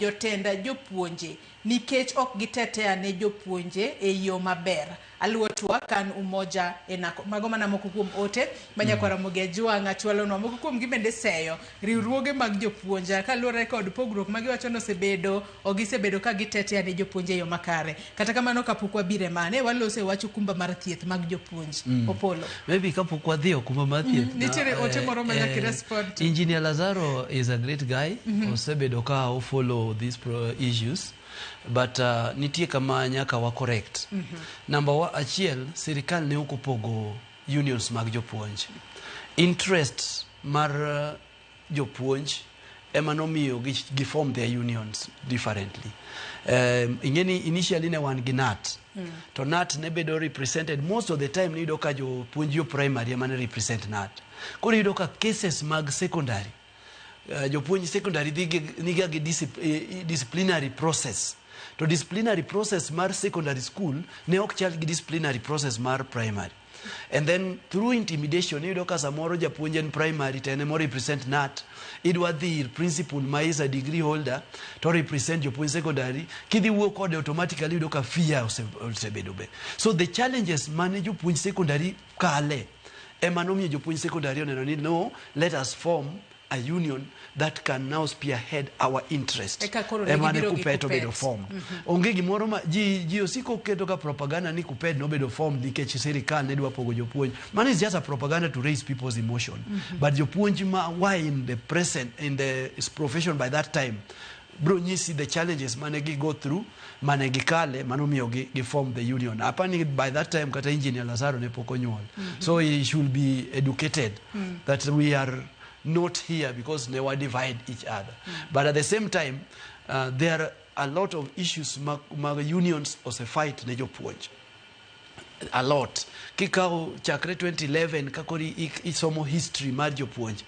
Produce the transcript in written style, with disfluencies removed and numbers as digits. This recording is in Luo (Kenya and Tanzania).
jotenda jopuonje nikech ok gitetea ne jopuonje e yo maber. Aluotwa kan umoja enako. Mago mana moko kuom ote manyakwara Ramogi Ajwang' chwalonwa moko kuom gibende seyo riwruoge mag jopuonje kaluwore kod pogruok ma giwacho nosebedo ogisebedo ka gitetea ne jopuonje e yo makare. Kata kamano kapok wabire mane walose wacho kumba mar thieth mag jopuonje. Opollo. Maybe kapok wadhi kumba mar thieth. Nitiere ote moro ma nyaka respond. Engineer Lazaro is a great guy. Osebedo ka follow these issues. But nitie kama nyaka wa correct. Number achiel, Sirkal ne ok opogo unions mag jopuonj. Interest mar jopuonj ema nomiyo gi form their unions differently. Ingeni initially ne wan gi NAT. To NAT ne bedo represented most of the time ni doka jopuonj yo primary ema ne represent NAT. Koro yudo ka cases mag secondary jopuonj secondary niga gi disciplinary process. To disciplinary process mar secondary school ne ok chal gi disciplinary process mar primary. And then through intimidation, you ka samoro japuonj en primary tene mo represent NAT, idwa dhir principal ma is a degree holder to represent jopuonj secondary, kidhi wuok kode automatically you ka fear osebedo be. So the challenges mane jopuonj secondary kale ema nomiyo jopuonj secondary oneno ni no, let us form a union that can now spearhead our interest. Emane KUPPET obedo form. Onge gimoro ma ji osiko keto ka propaganda ni KUPPET nobedo form nikech Sirkal ne dwa pogo jopuonj. Man is just a propaganda to raise people's emotion. But jopuonj ma why in the present in the profession by that time bro nyisi the challenges mane gi go through mane gi kale manomiyo gi form the union. Apani by that time kata Engineer Lazaro ne pok onyuol. So he should be educated that we are not here because they were divide each other. But at the same time, there are a lot of issues mag unions ose fight ne jopuonj. A lot. Kikao chakre 2011 kakori isomo history mar jopuonj.